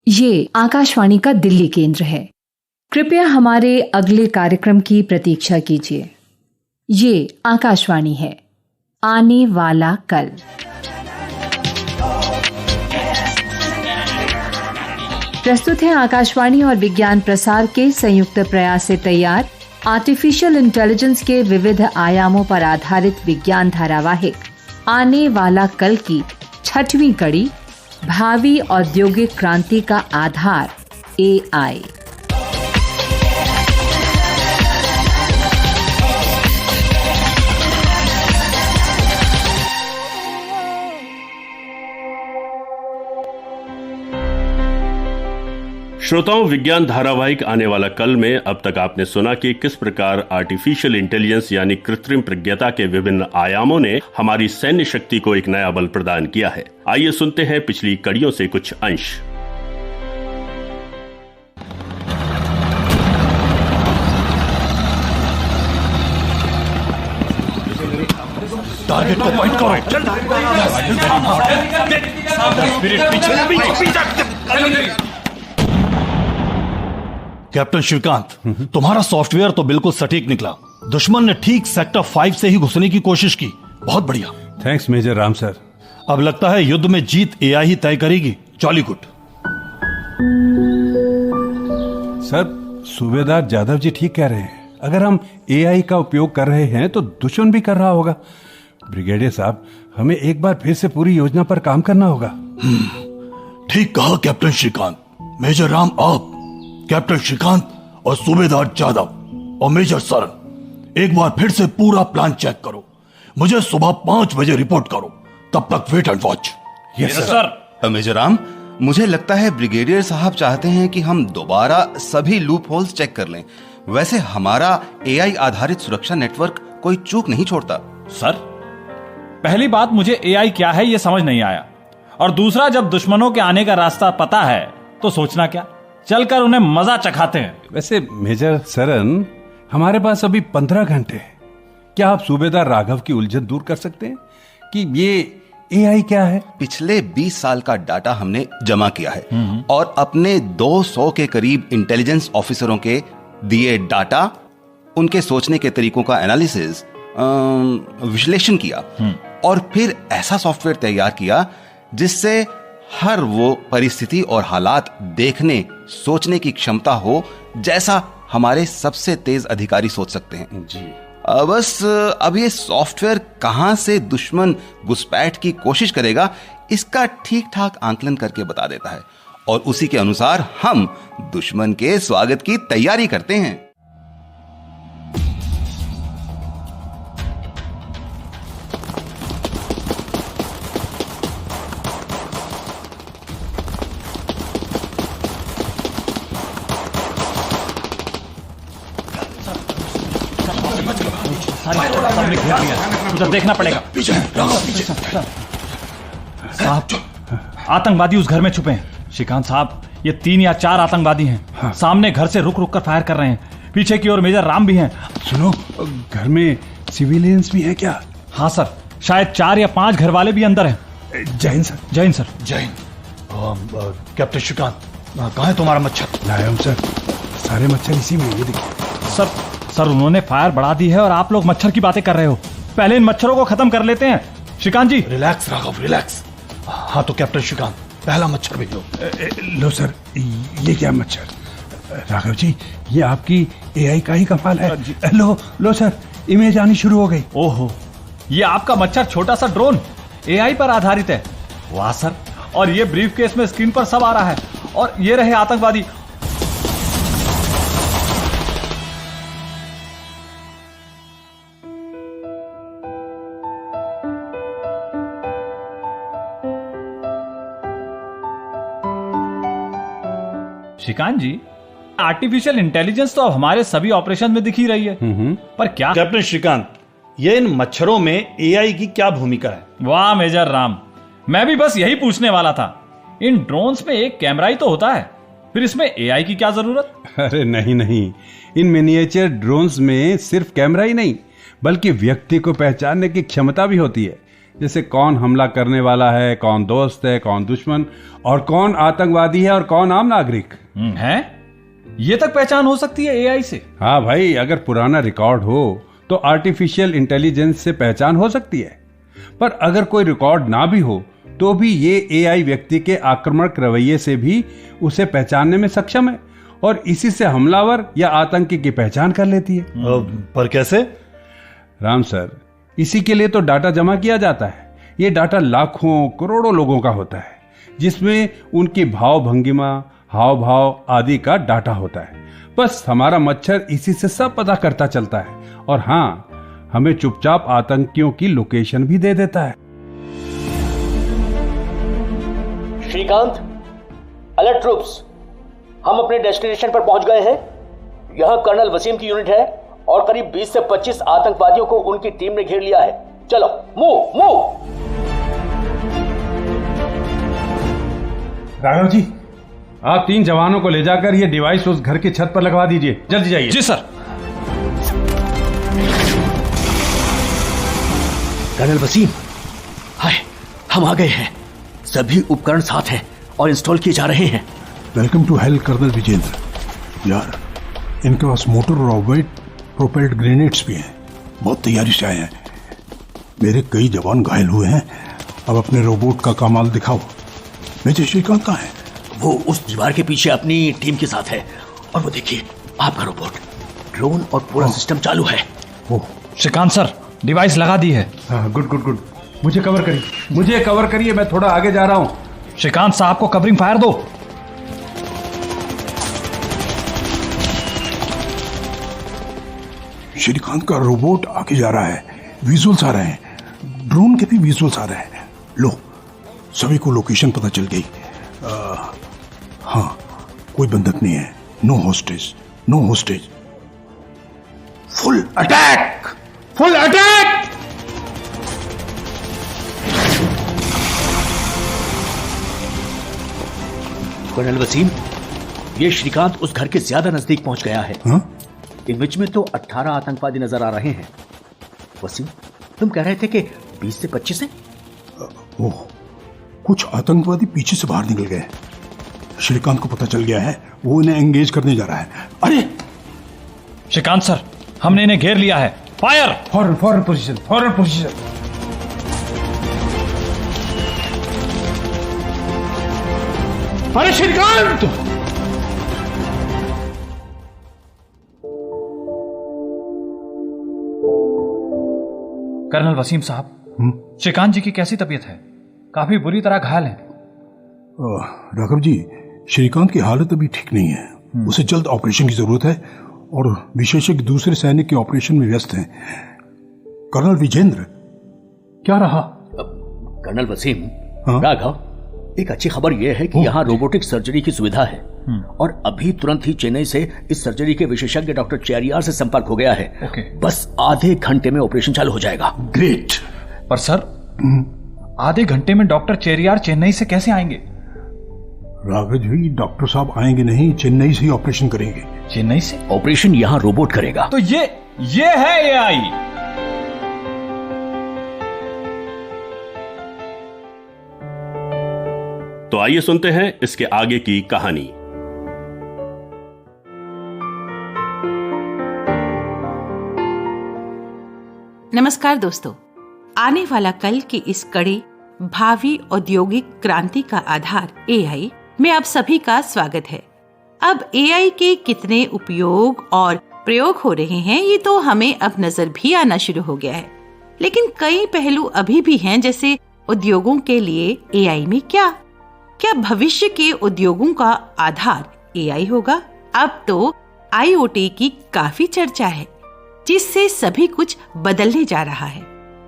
ये आकाशवाणी का दिल्ली केंद्र है। कृपया हमारे अगले कार्यक्रम की प्रतीक्षा कीजिए। ये आकाशवाणी है। आने वाला कल। प्रस्तुत है आकाशवाणी और विज्ञान प्रसार के संयुक्त प्रयास से तैयार आर्टिफिशियल इंटेलिजेंस के विविध आयामों पर आधारित विज्ञान धारावाहिक आने वाला कल की 6वीं कड़ी, भावी औद्योगिक क्रांति का आधार AI। श्रोताओं, विज्ञान धारावाहिक आने वाला कल में अब तक आपने सुना कि किस प्रकार आर्टिफिशियल इंटेलिजेंस यानी कृत्रिम प्रज्ञता के विभिन्न आयामों ने हमारी सैन्य शक्ति को एक नया बल प्रदान किया है। आइए सुनते हैं पिछली कड़ियों से कुछ अंश। टारगेट को पॉइंट करो। कैप्टन श्रीकांत, तुम्हारा सॉफ्टवेयर तो बिल्कुल सटीक निकला। दुश्मन ने ठीक सेक्टर 5 से ही घुसने की कोशिश की। बहुत बढ़िया। Thanks major Ram sir. अब लगता है युद्ध में जीत AI ही तय करेगी। Jolly good. सर, सूबेदार जाधव जी ठीक कह रहे हैं। अगर हम AI का उपयोग कर रहे हैं तो दुश्मन भी कर रहा होगा। ब्रिगेडियर साहब, हमें एक बार फिर से पूरी योजना पर काम करना होगा। ठीक कहा कैप्टन श्रीकांत। मेजर राम, आप, कैप्टन श्रीकांत और सूबेदार जाधव और मेजर सरन एक बार फिर से पूरा प्लान चेक करो। मुझे सुबह 5 बजे रिपोर्ट करो। तब तक wait and watch. Yes sir. Major Ram, मुझे लगता है ब्रिगेडियर साहब चाहते हैं कि हम दोबारा सभी लूप होल्स चेक कर लें। वैसे हमारा AI आधारित सुरक्षा नेटवर्क कोई चूक नहीं छोड़ता। सर, पहली बात, मुझे AI क्या है ये समझ नहीं आया, और दूसरा, जब दुश्मनों के आने का रास्ता पता है तो सोचना क्या, चलकर उन्हें मजा चखाते हैं। वैसे मेजर सरन, हमारे पास अभी 15 घंटे हैं। क्या आप सूबेदार राघव की उलझन दूर कर सकते हैं कि ये AI क्या है? पिछले 20 साल का डाटा हमने जमा किया है और अपने 200 के करीब इंटेलिजेंस ऑफिसरों के दिए डाटा, उनके सोचने के तरीकों का एनालिसिस, विश्लेषण किया और फिर ऐसा सॉफ्टवेयर तैयार किया जिससे हर वो परिस्थिति और हालात देखने सोचने की क्षमता हो जैसा हमारे सबसे तेज अधिकारी सोच सकते हैं। जी। बस अब ये सॉफ्टवेयर कहां से दुश्मन घुसपैठ की कोशिश करेगा इसका ठीक ठाक आंकलन करके बता देता है, और उसी के अनुसार हम दुश्मन के स्वागत की तैयारी करते हैं। उधर देखना पड़ेगा। साहब, आतंकवादी उस घर में छुपे हैं। श्रीकांत साहब, ये 3 या 4 आतंकवादी हैं। हाँ। सामने घर से रुक रुक कर फायर कर रहे हैं। पीछे की ओर मेजर राम भी हैं। सुनो, घर में सिविलियंस भी हैं क्या? हाँ सर, शायद 4 या 5 घर वाले भी अंदर हैं। जय हिंद सर। जय हिंद सर। जय हिंद। कैप्टन श्रीकांत, कहाँ है तुम्हारा मच्छर? लाया हूं सर, सारे मच्छर इसी में। ये देखिए सर, उन्होंने फायर बढ़ा दी है और आप लोग मच्छर की बातें कर रहे हो। पहले इन मच्छरों को खत्म कर लेते हैं। श्रीकांत जी, रिलैक्स राघव, रिलैक्स। हाँ तो कैप्टन श्रीकांत, पहला मच्छर भेजो। लो सर, ये क्या मच्छर? राघव जी, ये आपकी AI का ही कमाल है। लो सर, इमेज आनी शुरू हो गई। ओहो, ये आपका मच्छर छोटा सा ड्रोन AI पर आधारित है। वाह सर, और ये ब्रीफ केस में स्क्रीन पर सब आ रहा है। और ये रहे आतंकवादी। श्रीकांत जी, आर्टिफिशियल इंटेलिजेंस तो अब हमारे सभी ऑपरेशन में दिख ही रही है, पर क्या? कैप्टन श्रीकांत, ये इन मच्छरों में AI की क्या भूमिका है? वाह मेजर राम, मैं भी बस यही पूछने वाला था। इन ड्रोन्स में एक कैमरा ही तो होता है, फिर इसमें AI की क्या जरूरत? अरे नहीं, इन मिनिएचर ड्रोन्स में सिर्फ कैमरा ही नहीं बल्कि व्यक्ति को पहचानने की क्षमता भी होती है। जैसे कौन हमला करने वाला है, कौन दोस्त है, कौन दुश्मन, और कौन आतंकवादी है और कौन आम नागरिक है। ये तक पहचान हो सकती है एआई से? हाँ भाई, अगर पुराना रिकॉर्ड हो तो आर्टिफिशियल इंटेलिजेंस से पहचान हो सकती है, पर अगर कोई रिकॉर्ड ना भी हो तो भी ये एआई व्यक्ति के आक्रामक रवैये से भी उसे पहचानने में सक्षम है और इसी से हमलावर या आतंकी की पहचान कर लेती है। पर कैसे? राम सर, इसी के लिए तो डाटा जमा किया जाता है। ये डाटा लाखों करोड़ों लोगों का होता है, जिसमें उनकी भाव भंगिमा, हाव भाव आदि का डाटा होता है। बस हमारा मच्छर इसी से सब पता करता चलता है और हाँ, हमें चुपचाप आतंकियों की लोकेशन भी दे देता है। श्रीकांत, अलर्ट ट्रूप्स, हम अपने डेस्टिनेशन पर पहुंच गए हैं। यहां कर्नल वसीम की यूनिट है और करीब 20 से 25 आतंकवादियों को उनकी टीम ने घेर लिया है। चलो मूव मूव। राघव जी, आप 3 जवानों को ले जाकर ये डिवाइस उस घर की छत पर लगवा दीजिए। जल्दी जाइए। जी सर। कर्नल वसीम, हाय, हम आ गए हैं। सभी उपकरण साथ हैं और इंस्टॉल किए जा रहे हैं। Welcome to hell colonel Vijendra. यार, इनके पास मोटर और ऑफवेट प्रोपेल्ड ग्रेनेड्स भी हैं। बहुत तैयारी से आए हैं। मेरे कई जवान घायल हुए हैं। अब अपने रोबोट का कमाल दिखाओ। मेजर श्रीकांत कहाँ है? वो उस दीवार के पीछे अपनी टीम के साथ है। और वो देखिए, आपका रोबोट, ड्रोन और पूरा सिस्टम चालू है। ओह, श्रीकांत सर, डिवाइस लगा दी है। हाँ, गुड गुड गुड। मुझे कवर करिए, मैं थोड़ा आगे जा रहा हूँ। श्रीकांत साहब को कवरिंग फायर दो। श्रीकांत का रोबोट आगे जा रहा है। विजुअल्स आ रहे हैं, ड्रोन के भी विजुअल्स आ रहे हैं। लो, सभी को लोकेशन पता चल गई। हाँ, कोई बंधक नहीं है। No hostage, no hostage. Full attack, full attack. Colonel Waseem, ये श्रीकांत उस घर के ज्यादा नजदीक पहुंच गया है। हाँ? इमेज में तो 18 आतंकवादी नजर आ रहे हैं। वसीम, तुम कह रहे थे कि 20 से 25 हैं? ओह, कुछ आतंकवादी पीछे से बाहर निकल गए। श्रीकांत को पता चल गया है, वो इन्हें एंगेज करने जा रहा है। अरे श्रीकांत सर, हमने इन्हें घेर लिया है। फायर! फॉरन पोजीशन, फॉरन पोजीशन। अरे श्रीकांत! कर्नल वसीम साहब, श्रीकांत जी की कैसी तबीयत है? काफी बुरी तरह घायल हैं। राघव जी, श्रीकांत की हालत अभी ठीक नहीं है। उसे जल्द ऑपरेशन की जरूरत है और विशेषज्ञ दूसरे सैनिक के ऑपरेशन में व्यस्त हैं। कर्नल विजेंद्र, क्या रहा? कर्नल वसीम, हाँ? राघव, एक अच्छी खबर यह है कि यहाँ रोबोटिक सर्जरी की सुविधा है और अभी तुरंत ही चेन्नई से इस सर्जरी के विशेषज्ञ डॉक्टर चेरियार से संपर्क हो गया है। बस आधे घंटे में ऑपरेशन चालू हो जाएगा। ग्रेट। पर सर, आधे घंटे में डॉक्टर चेरियार चेन्नई से कैसे आएंगे? राघव जी, डॉक्टर साहब आएंगे नहीं, चेन्नई से ही ऑपरेशन करेंगे। चेन्नई से? ऑपरेशन यहाँ रोबोट करेगा। तो ये है एआई। तो आइए सुनते हैं इसके आगे की कहानी। नमस्कार दोस्तों, आने वाला कल की इस कड़ी भावी औद्योगिक क्रांति का आधार एआई में आप सभी का स्वागत है। अब एआई के कितने उपयोग और प्रयोग हो रहे हैं ये तो हमें अब नजर भी आना शुरू हो गया है, लेकिन कई पहलू अभी भी हैं, जैसे उद्योगों के लिए एआई में क्या भविष्य के उद्योगों का आधार एआई होगा? अब तो आईओटी की काफी चर्चा है, जिससे सभी कुछ बदलने जा रहा है,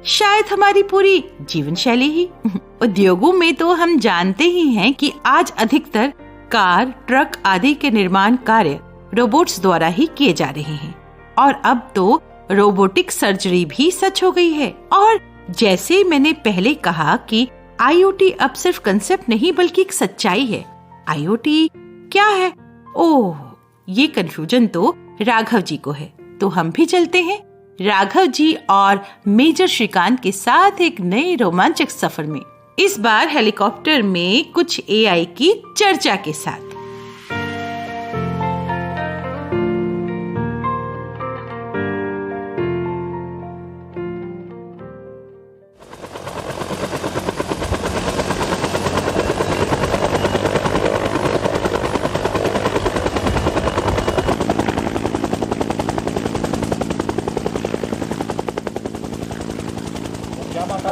शायद हमारी पूरी जीवन शैली ही। उद्योगों में तो हम जानते ही हैं कि आज अधिकतर कार, ट्रक आदि के निर्माण कार्य रोबोट्स द्वारा ही किए जा रहे हैं और अब तो रोबोटिक सर्जरी भी सच हो गई है। और जैसे मैंने पहले कहा कि आईओटी अब सिर्फ कंसेप्ट नहीं बल्कि एक सच्चाई है। आईओटी क्या है? ओह, ये कंफ्यूजन तो राघव जी को है, तो हम भी चलते हैं राघव जी और मेजर श्रीकांत के साथ एक नए रोमांचक सफर में, इस बार हेलीकॉप्टर में कुछ एआई की चर्चा के साथ।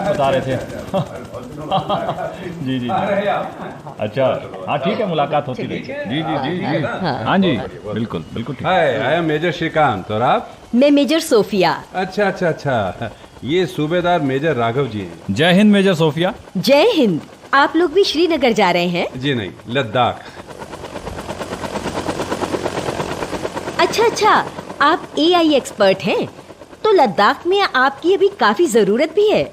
बता रहे थे जी जी अच्छा, हाँ ठीक है, मुलाकात होती रही। जी जी जी जी हाँ जी, बिल्कुल बिल्कुल ठीक। हाय, आई एम मेजर श्रीकांत। और आप? मैं मेजर सोफिया। अच्छा अच्छा अच्छा, ये सूबेदार मेजर राघव जी हैं। जय हिंद मेजर सोफिया। जय हिंद। आप लोग भी श्रीनगर जा रहे हैं? जी नहीं, लद्दाख। अच्छा अच्छा, आप एआई एक्सपर्ट हैं, तो लद्दाख में आपकी अभी काफी जरूरत भी है।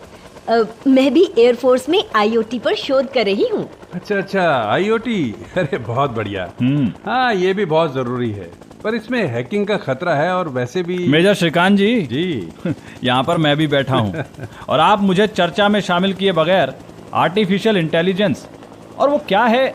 मैं भी एयरफोर्स में आईओटी पर शोध कर रही हूँ। अच्छा अच्छा, आईओटी, अरे बहुत बढ़िया। हाँ, ये भी बहुत जरूरी है, पर इसमें हैकिंग का खतरा है। और वैसे भी मेजर श्रीकांत जी जी यहाँ पर मैं भी बैठा हूँ और आप मुझे चर्चा में शामिल किए बगैर आर्टिफिशियल इंटेलिजेंस और वो क्या है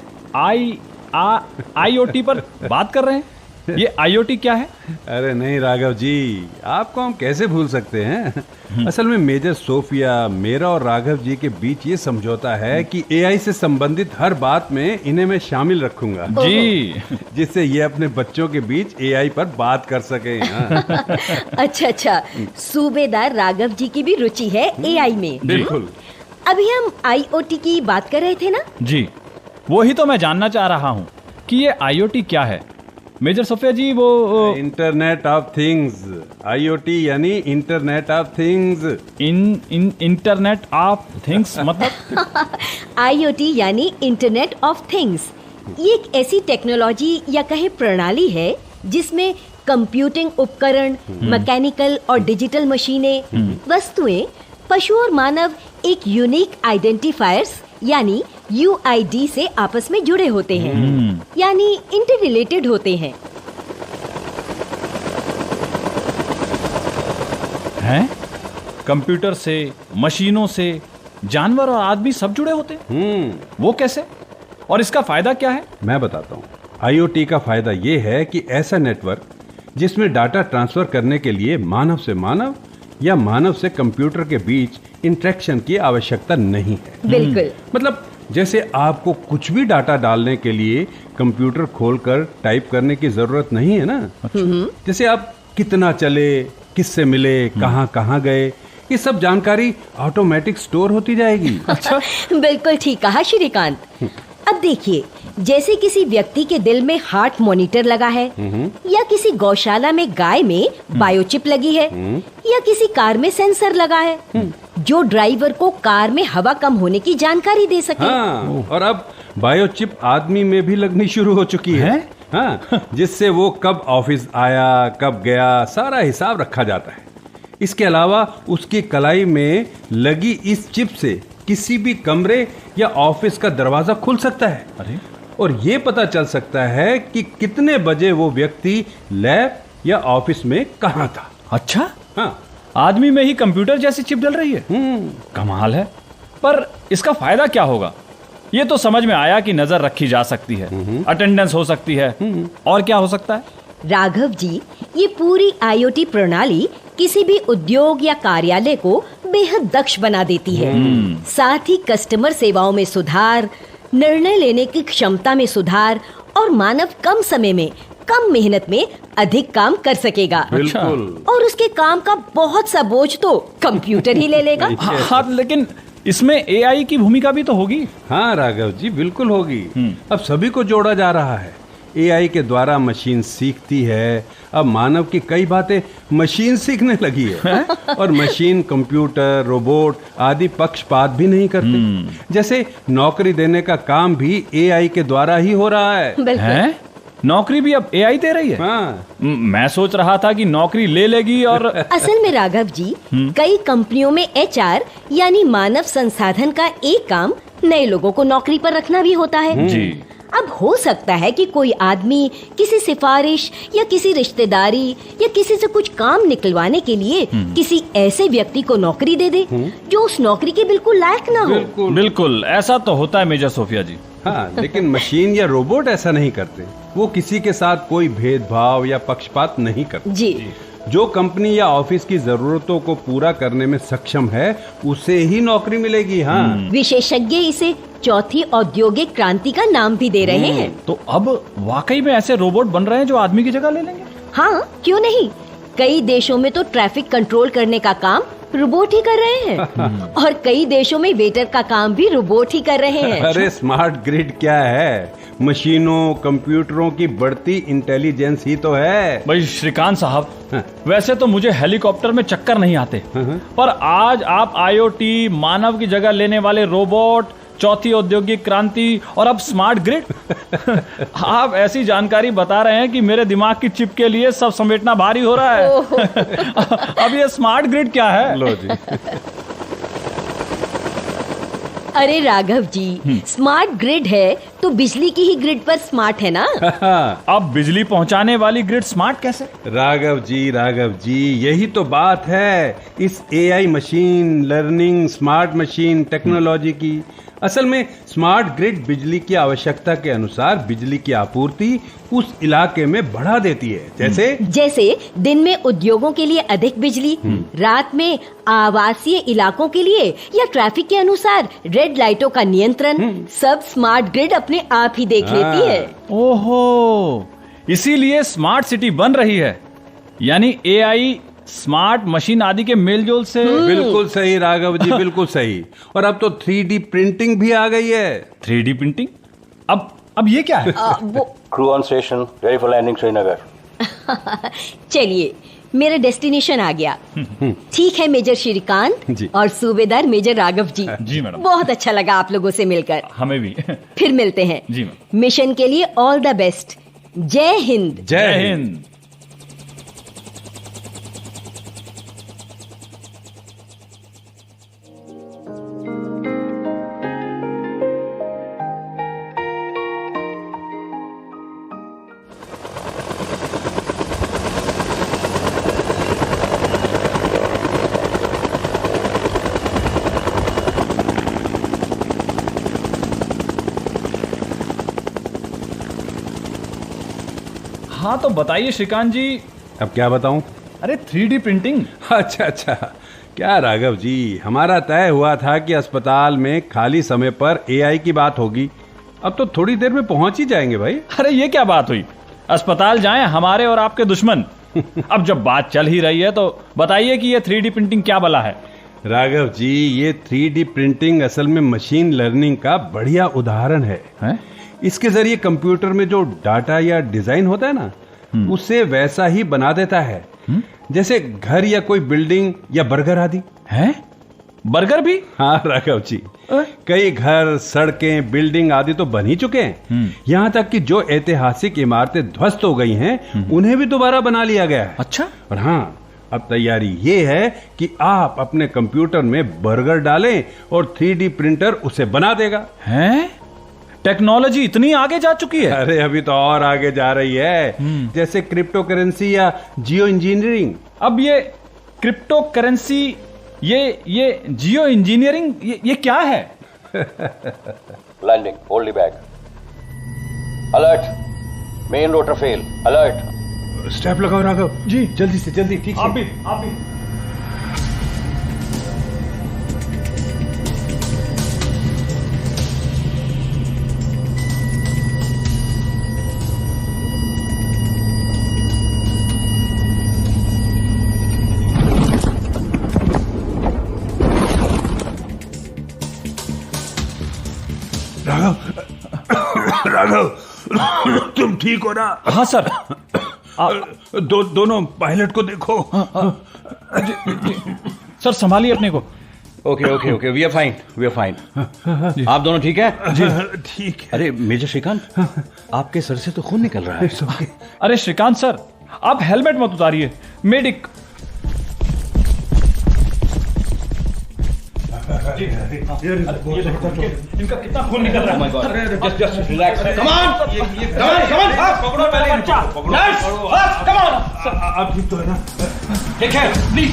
आईओटी पर बात कर रहे हैं। ये आईओटी क्या है? अरे नहीं राघव जी, आपको हम कैसे भूल सकते हैं। असल में मेजर सोफिया, मेरा और राघव जी के बीच ये समझौता है कि एआई से संबंधित हर बात में इन्हें मैं शामिल रखूंगा जी, जिससे ये अपने बच्चों के बीच एआई पर बात कर सके। अच्छा अच्छा, सूबेदार राघव जी की भी रुचि है एआई में। बिल्कुल। अभी हम आईओटी की बात कर रहे थे ना? जी, वो ही तो मैं जानना चाह रहा हूँ कि ये आईओटी क्या है। मेजर सोफिया जी, वो इंटरनेट ऑफ थिंग्स, आईओटी यानी internet of things. Internet of things मतलब? आईओटी यानी इंटरनेट ऑफ थिंग्स। ये एक ऐसी टेक्नोलॉजी या कहे प्रणाली है जिसमें कंप्यूटिंग उपकरण, मैकेनिकल और डिजिटल मशीनें, वस्तुएं, पशु और मानव एक यूनिक आइडेंटिफायर्स यानी यूआईडी से आपस में जुड़े होते हैं, यानी इंटर रिलेटेड होते हैं। हैं? कंप्यूटर से, मशीनों से, जानवर और आदमी सब जुड़े होते हैं। वो कैसे और इसका फायदा क्या है? मैं बताता हूँ। आईओटी का फायदा ये है कि ऐसा नेटवर्क जिसमें डाटा ट्रांसफर करने के लिए मानव से मानव या मानव से कंप्यूटर के बीच इंटरेक्शन की आवश्यकता नहीं है। बिल्कुल। मतलब जैसे आपको कुछ भी डाटा डालने के लिए कंप्यूटर खोलकर टाइप करने की जरूरत नहीं है ना। जैसे आप कितना चले, किससे मिले, कहाँ कहाँ गए, ये सब जानकारी ऑटोमेटिक स्टोर होती जाएगी। अच्छा, बिल्कुल ठीक कहा श्रीकांत। अब देखिए, जैसे किसी व्यक्ति के दिल में हार्ट मॉनिटर लगा है, या किसी गौशाला में गाय में बायोचिप लगी है, या किसी कार में सेंसर लगा है जो ड्राइवर को कार में हवा कम होने की जानकारी दे सके। हाँ, और अब बायोचिप आदमी में भी लगनी शुरू हो चुकी है। हाँ, जिससे वो कब ऑफिस आया, कब गया, सारा हिसाब रखा जाता है। इसके अलावा उसकी कलाई में लगी इस चिप से किसी भी कमरे या ऑफिस का दरवाजा खुल सकता है। अरे, और ये पता चल सकता है कि कितने बजे वो व्यक्ति लैब या ऑफिस में कहाँ था। अच्छा, हाँ, आदमी में ही कंप्यूटर जैसी चिप डल रही है। कमाल है। पर इसका फायदा क्या होगा? ये तो समझ में आया कि नजर रखी जा सकती है, अटेंडेंस हो सकती है, और क्या हो सकता है? राघव जी, ये पूरी आईओटी प्रणाली किसी भी उद्योग या कार्यालय को बेहद दक्ष बना देती है। साथ ही कस्टमर सेवाओं में सुधार, निर्णय लेने की क्षमता में सुधार और मानव कम समय में, कम मेहनत में अधिक काम कर सकेगा। बिल्कुल। और उसके काम का बहुत सा बोझ तो कंप्यूटर ही ले लेगा। हाँ, लेकिन इसमें एआई की भूमिका भी तो होगी। हाँ राघव जी, बिल्कुल होगी। अब सभी को जोड़ा जा रहा है। एआई के द्वारा मशीन सीखती है। अब मानव की कई बातें मशीन सीखने लगी है। और मशीन, कंप्यूटर, रोबोट आदि पक्षपात भी नहीं करते। जैसे नौकरी देने का काम भी एआई के द्वारा ही हो रहा है। नौकरी भी अब एआई दे रही है? हाँ। मैं सोच रहा था कि नौकरी ले लेगी। और असल में राघव जी, कई कंपनियों में एचआर यानी मानव संसाधन का एक काम नए लोगों को नौकरी पर रखना भी होता है। जी। अब हो सकता है कि कोई आदमी किसी सिफारिश या किसी रिश्तेदारी या किसी से कुछ काम निकलवाने के लिए किसी ऐसे व्यक्ति को नौकरी दे दे जो उस नौकरी के बिल्कुल लायक ना हो। बिल्कुल ऐसा तो होता है मेजर सोफिया जी। हाँ, लेकिन मशीन या रोबोट ऐसा नहीं करते। वो किसी के साथ कोई भेदभाव या पक्षपात नहीं करते। जी। जो कंपनी या ऑफिस की जरूरतों को पूरा करने में सक्षम है उसे ही नौकरी मिलेगी। हाँ, विशेषज्ञ इसे चौथी औद्योगिक क्रांति का नाम भी दे रहे हैं। तो अब वाकई में ऐसे रोबोट बन रहे हैं जो आदमी की जगह ले लेंगे? हाँ, क्यों नहीं। कई देशों में तो ट्रैफिक कंट्रोल करने का काम रोबोट ही कर रहे हैं और कई देशों में वेटर का काम भी रोबोट ही कर रहे हैं। अरे स्मार्ट ग्रिड क्या है? मशीनों कंप्यूटरों की बढ़ती इंटेलिजेंस ही तो है। भाई श्रीकांत साहब, वैसे तो मुझे हेलीकॉप्टर में चक्कर नहीं आते, पर आज आप आईओटी, मानव की जगह लेने वाले रोबोट, चौथी औद्योगिक क्रांति और अब स्मार्ट ग्रिड आप ऐसी जानकारी बता रहे हैं कि मेरे दिमाग की चिप के लिए सब समेटना भारी हो रहा है। अब ये स्मार्ट ग्रिड क्या है? लो जी। अरे राघव जी, स्मार्ट ग्रिड है तो बिजली की ही ग्रिड पर स्मार्ट है ना। अब बिजली पहुंचाने वाली ग्रिड स्मार्ट कैसे? राघव जी यही तो बात है इस AI machine learning smart machine technology की। असल में स्मार्ट ग्रिड बिजली की आवश्यकता के अनुसार बिजली की आपूर्ति उस इलाके में बढ़ा देती है। जैसे दिन में उद्योगों के लिए अधिक बिजली, रात में आवासीय इलाकों के लिए या ट्रैफिक के अनुसार रेड लाइटों का नियंत्रण, सब स्मार्ट ग्रिड अपने आप ही देख लेती है। ओहो, इसीलिए स्मार्ट सिटी बन रही है, यानी एआई स्मार्ट मशीन आदि के मेलजोल से। बिल्कुल सही राघव जी, बिल्कुल सही। और अब तो 3D प्रिंटिंग भी आ गई है। 3D printing? अब ये क्या है? Crew on station, ready for landing Srinagar. चलिए, मेरा डेस्टिनेशन आ गया। ठीक है मेजर श्रीकांत और सूबेदार मेजर राघव जी। जी मैडम। बहुत अच्छा लगा आप लोगों से मिलकर। हमें भी। फिर मिलते हैं। जी मैडम। मिशन के लिए ऑल द बेस्ट। जय हिंद। जय हिंद। हाँ तो बताइए श्रीकांत जी। अब क्या बताऊं? अरे 3D प्रिंटिंग। अच्छा, क्या राघव जी, हमारा तय हुआ था कि अस्पताल में खाली समय पर एआई की बात होगी। अब तो थोड़ी देर में पहुंच ही जाएंगे भाई। अरे ये क्या बात हुई? अस्पताल जाएं हमारे और आपके दुश्मन। अब जब बात चल ही रही है तो बताइए कि ये 3D प्रिंटिंग क्या बला है? राघव जी, ये 3D प्रिंटिंग असल में मशीन लर्निंग का बढ़िया उदाहरण है? इसके जरिए कंप्यूटर में जो डाटा या डिजाइन होता है ना, उसे वैसा ही बना देता है जैसे घर या कोई बिल्डिंग या बर्गर आदि। है बर्गर भी? हाँ राघव जी, कई घर, सड़कें, बिल्डिंग आदि तो बन ही चुके हैं। यहाँ तक कि जो ऐतिहासिक इमारतें ध्वस्त हो गई हैं, उन्हें भी दोबारा बना लिया गया है। अच्छा। और हाँ, अब तैयारी ये है कि आप अपने कंप्यूटर में बर्गर डालें और 3D प्रिंटर उसे बना देगा। हैं? टेक्नोलॉजी इतनी आगे जा चुकी है? अरे अभी तो और आगे जा रही है, जैसे क्रिप्टो करेंसी या जियो इंजीनियरिंग। अब ये क्रिप्टो करेंसी, ये जियो इंजीनियरिंग, ये क्या है? Landing, hold bag. Alert, main rotor fail. Alert. Step लगाओ राघव जी, जल्दी से जल्दी। ठीक आप भी। राघव, तुम ठीक हो ना? हाँ सर। दोनों पायलट को देखो। सर संभालिए अपने को। Okay, we are fine. आप दोनों ठीक है? जी ठीक है। अरे मेजर श्रीकांत, आपके सर से तो खून निकल रहा है। अरे श्रीकांत सर, आप हेलमेट मत उतारिए। मेडिक। इनका कितना खून निकल रहा है। जस्ट रिलैक्स, कम ऑन, पकड़ो पहले बच्चा, कम ऑन। आप ठीक तो है ना? Take care please.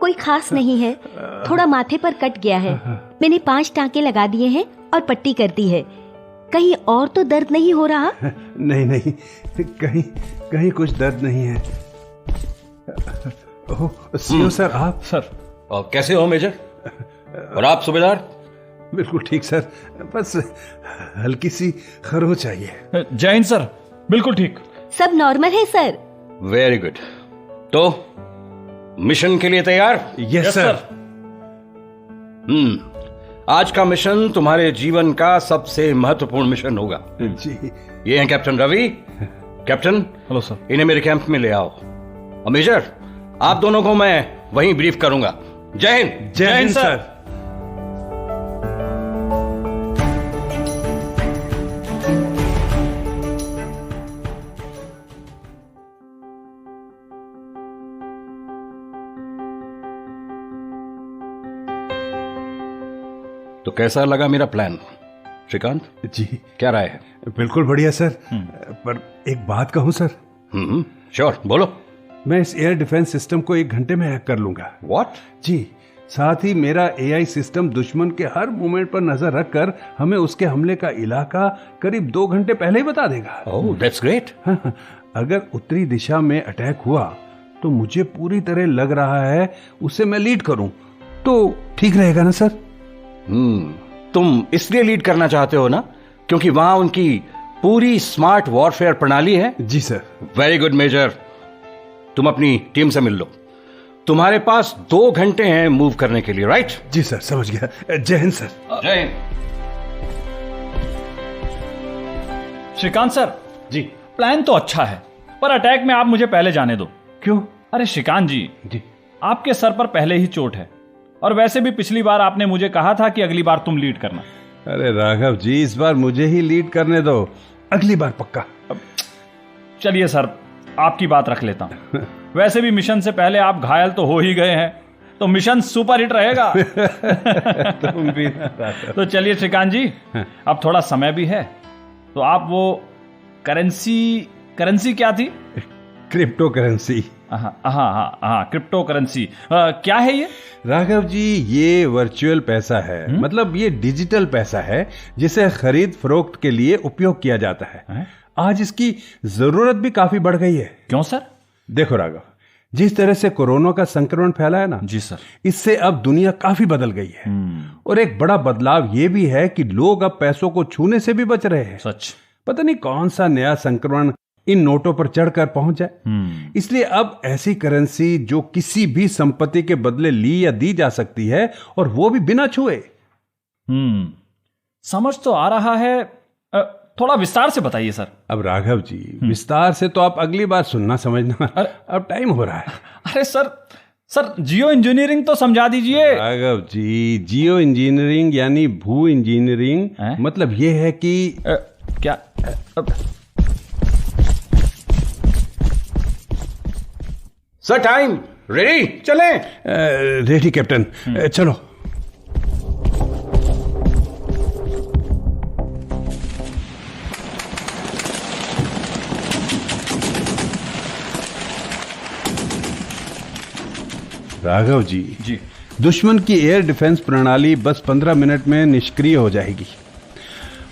कोई खास नहीं है, थोड़ा माथे पर कट गया है। मैंने 5 टांके लगा दिए हैं और पट्टी कर दी है। कहीं और तो दर्द नहीं हो रहा? नहीं नहीं, कहीं कुछ दर्द नहीं है। सीओ सर, आप? सर कैसे हो मेजर? और आप सूबेदार? बिल्कुल ठीक सर, बस हल्की सी खरोच चाहिए। जय हिंद सर, बिल्कुल ठीक। सब नॉर्मल है सर। Very good. तो मिशन के लिए तैयार? Yes sir. आज का मिशन तुम्हारे जीवन का सबसे महत्वपूर्ण मिशन होगा। जी। ये हैं captain Ravi. Captain, hello sir. इन्हें मेरे कैंप में ले आओ। और मेजर, आप दोनों को मैं वहीं ब्रीफ करूंगा। जय हिंद। जय हिंद सर। तो कैसा लगा मेरा प्लान श्रीकांत? जी, क्या राय है? बिल्कुल बढ़िया सर। पर एक बात कहूं सर? श्योर, बोलो। मैं इस एयर डिफेंस सिस्टम को 1 घंटे में हैक कर लूंगा। व्हाट? जी, साथ ही मेरा एआई सिस्टम दुश्मन के हर मूवमेंट पर नजर रखकर हमें उसके हमले का इलाका करीब 2 घंटे पहले ही बता देगा। ओह, दैट्स ग्रेट। अगर उत्तरी दिशा में अटैक हुआ तो मुझे पूरी तरह लग रहा है उसे मैं लीड करूं तो ठीक रहेगा ना सर? तुम इसलिए लीड करना चाहते हो ना क्योंकि वहां उनकी पूरी स्मार्ट वॉरफेयर प्रणाली है? जी सर। वेरी गुड मेजर, तुम अपनी टीम से मिल लो। तुम्हारे पास 2 घंटे हैं मूव करने के लिए, राइट? जी सर, समझ गया। जय हिंद सर। जय हिंद। श्रीकांत सर जी, प्लान तो अच्छा है, पर अटैक में आप मुझे पहले जाने दो। क्यों? अरे श्रीकांत जी, आपके सर पर पहले ही चोट है, और वैसे भी पिछली बार आपने मुझे कहा था कि अगली बार तुम लीड करना। अरे राघव जी, इस बार मुझे ही लीड करने दो, अगली बार पक्का। चलिए सर, आपकी बात रख लेता हूं। वैसे भी मिशन से पहले आप घायल तो हो ही गए हैं, तो मिशन सुपर हिट रहेगा। तुम भी तो चलिए श्रीकांत जी, अब थोड़ा समय भी है, तो आप वो करेंसी क्या थी? Crypto currency. हाँ, क्रिप्टो करेंसी क्या है ये? राघव जी, ये वर्चुअल पैसा है। मतलब ये डिजिटल पैसा है जिसे खरीद फरोख्त के लिए उपयोग किया जाता है। आज इसकी जरूरत भी काफी बढ़ गई है। क्यों सर? देखो राघव, जिस तरह से कोरोना का संक्रमण फैला है ना, जी सर, इससे अब दुनिया काफी बदल गई है। और एक बड़ा बदलाव ये भी है कि लोग अब पैसों को छूने से भी बच रहे हैं। सच, पता नहीं कौन सा नया संक्रमण इन नोटों पर चढ़कर पहुंच जाए। इसलिए अब ऐसी करेंसी जो किसी भी संपत्ति के बदले ली या दी जा सकती है, और वो भी बिना छुए। समझ तो आ रहा है, थोड़ा विस्तार से बताइए सर। अब राघव जी, विस्तार से तो आप अगली बार सुनना समझना, अब टाइम हो रहा है। अरे सर जियो इंजीनियरिंग तो समझा दीजिए। राघव जी, जियो इंजीनियरिंग यानी भू इंजीनियरिंग मतलब ये है कि क्या सर, टाइम रेडी, चलें? रेडी कैप्टन, चलो। राघव जी, दुश्मन की एयर डिफेंस प्रणाली बस 15 मिनट में निष्क्रिय हो जाएगी।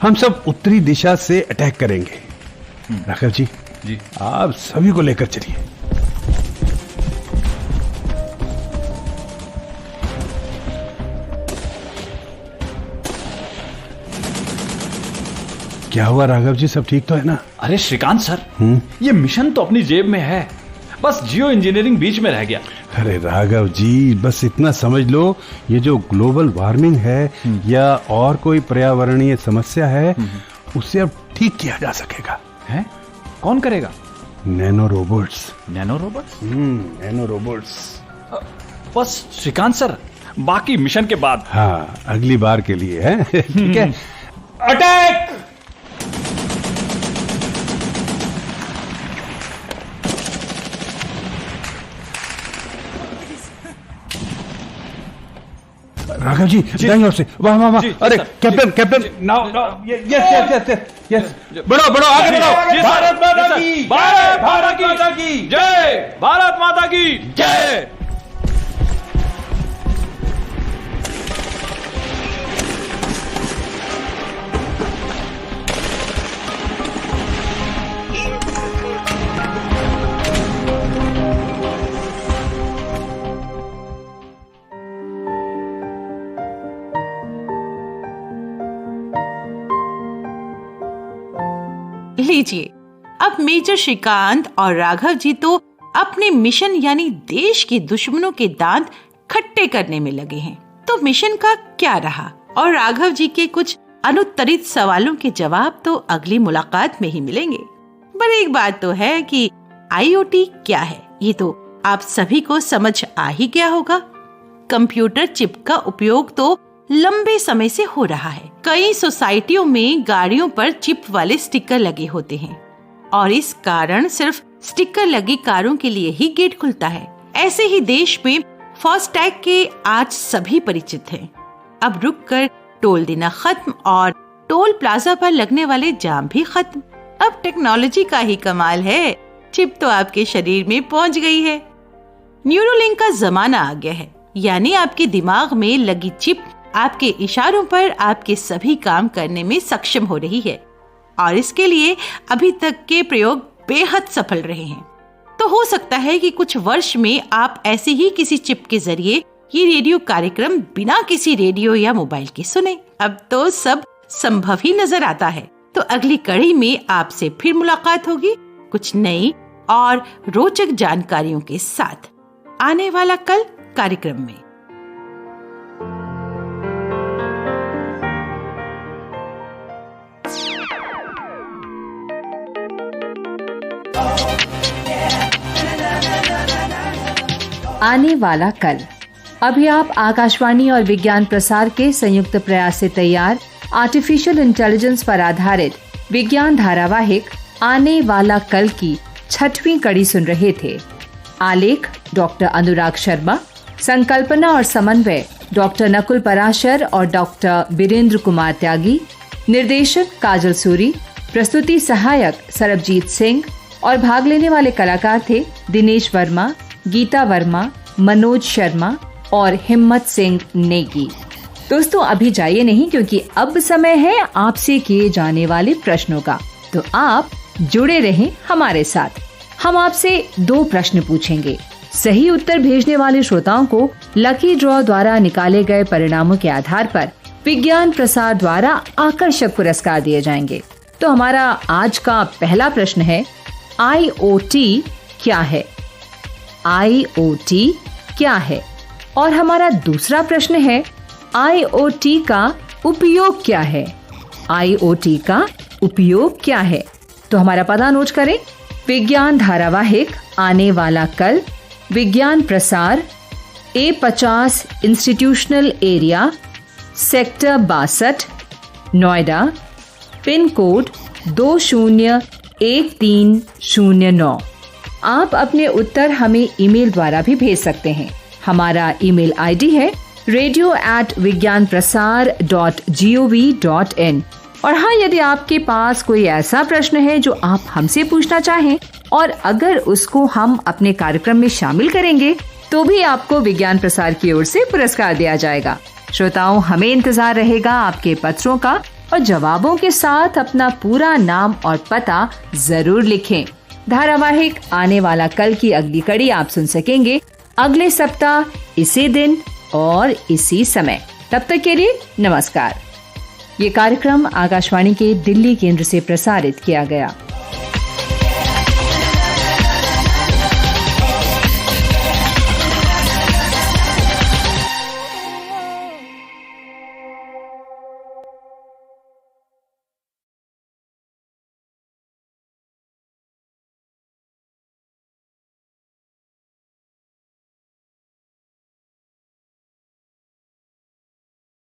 हम सब उत्तरी दिशा से अटैक करेंगे। राघव जी, आप सभी को लेकर चलिए। क्या हुआ राघव जी, सब ठीक तो है ना? अरे श्रीकांत सर, ये मिशन तो अपनी जेब में है, बस जियो इंजीनियरिंग बीच में रह गया। अरे राघव जी, बस इतना समझ लो, ये जो ग्लोबल वार्मिंग है या और कोई पर्यावरणीय समस्या है, उसे अब ठीक किया जा सकेगा। है? कौन करेगा? Nano robots. Nano robots? Nano robots. बस श्रीकांत सर, बाकी मिशन के बाद। हाँ, अगली बार के लिए है। ठीक है। अटैक! राघव जी, दाईं ओर से। वाह वाह वाह। अरे कैप्टन, यस। बढ़ो, आगे बढ़ो। भारत माता की, भारत माता की जय, भारत माता की जय। लीजिए, अब मेजर श्रीकांत और राघव जी तो अपने मिशन यानी देश के दुश्मनों के दांत खट्टे करने में लगे हैं। तो मिशन का क्या रहा और राघव जी के कुछ अनुत्तरित सवालों के जवाब तो अगली मुलाकात में ही मिलेंगे। पर एक बात तो है कि IoT क्या है, ये तो आप सभी को समझ आ ही गया होगा। कंप्यूटर चिप का उपयोग तो लंबे समय से हो रहा है। कई सोसाइटियों में गाड़ियों पर चिप वाले स्टिकर लगे होते हैं और इस कारण सिर्फ स्टिकर लगी कारों के लिए ही गेट खुलता है। ऐसे ही देश में फास्टैग के आज सभी परिचित हैं। अब रुककर टोल देना खत्म और टोल प्लाजा पर लगने वाले जाम भी खत्म। अब टेक्नोलॉजी का ही कमाल है, चिप तो आपके शरीर में पहुंच गई है। न्यूरोलिंक का जमाना आ गया है, यानी आपके दिमाग में लगी चिप आपके इशारों पर आपके सभी काम करने में सक्षम हो रही है और इसके लिए अभी तक के प्रयोग बेहद सफल रहे हैं। तो हो सकता है कि कुछ वर्ष में आप ऐसे ही किसी चिप के जरिए ये रेडियो कार्यक्रम बिना किसी रेडियो या मोबाइल के सुने। अब तो सब संभव ही नजर आता है। तो अगली कड़ी में आपसे फिर मुलाकात होगी कुछ नई और रोचक जानकारियों के साथ आने वाला कल कार्यक्रम में। आने वाला कल। अभी आप आकाशवाणी और विज्ञान प्रसार के संयुक्त प्रयास से तैयार आर्टिफिशियल इंटेलिजेंस पर आधारित विज्ञान धारावाहिक आने वाला कल की 6वीं कड़ी सुन रहे थे। आलेख डॉक्टर अनुराग शर्मा, संकल्पना और समन्वय डॉक्टर नकुल पराशर और डॉक्टर वीरेंद्र कुमार त्यागी, निर्देशन काजल सूरी, प्रस्तुति सहायक सरबजीत सिंह और भाग लेने वाले कलाकार थे दिनेश वर्मा, गीता वर्मा, मनोज शर्मा और हिम्मत सिंह नेगी। दोस्तों अभी जाइए नहीं, क्योंकि अब समय है आपसे किए जाने वाले प्रश्नों का। तो आप जुड़े रहें हमारे साथ। हम आपसे 2 प्रश्न पूछेंगे। सही उत्तर भेजने वाले श्रोताओं को लकी ड्रॉ द्वारा निकाले गए परिणामों के आधार पर विज्ञान प्रसार द्वारा आकर्षक पुरस्कार दिए जाएंगे। तो हमारा आज का पहला प्रश्न है, IoT क्या है? IoT क्या है? और हमारा दूसरा प्रश्न है, IoT का उपयोग क्या है? IoT का उपयोग क्या है? तो हमारा पता नोट करें। विज्ञान धारावाहिक आने वाला कल, विज्ञान प्रसार, A50 institutional area, sector 62, Noida, pin code 201309। आप अपने उत्तर हमें ईमेल द्वारा भी भेज सकते हैं। हमारा ईमेल आईडी है radio@vigyanprasar.gov.in। और हाँ, यदि आपके पास कोई ऐसा प्रश्न है जो आप हमसे पूछना चाहें और अगर उसको हम अपने कार्यक्रम में शामिल करेंगे तो भी आपको विज्ञान प्रसार की ओर से पुरस्कार दिया जाएगा। श्रोताओं, हमें इंतजार रहेगा आपके पत्रों का और जवाबों के साथ अपना पूरा नाम और पता जरूर लिखें। धारावाहिक आने वाला कल की अगली कड़ी आप सुन सकेंगे अगले सप्ताह इसी दिन और इसी समय। तब तक के लिए नमस्कार। ये कार्यक्रम आकाशवाणी के दिल्ली केंद्र से प्रसारित किया गया।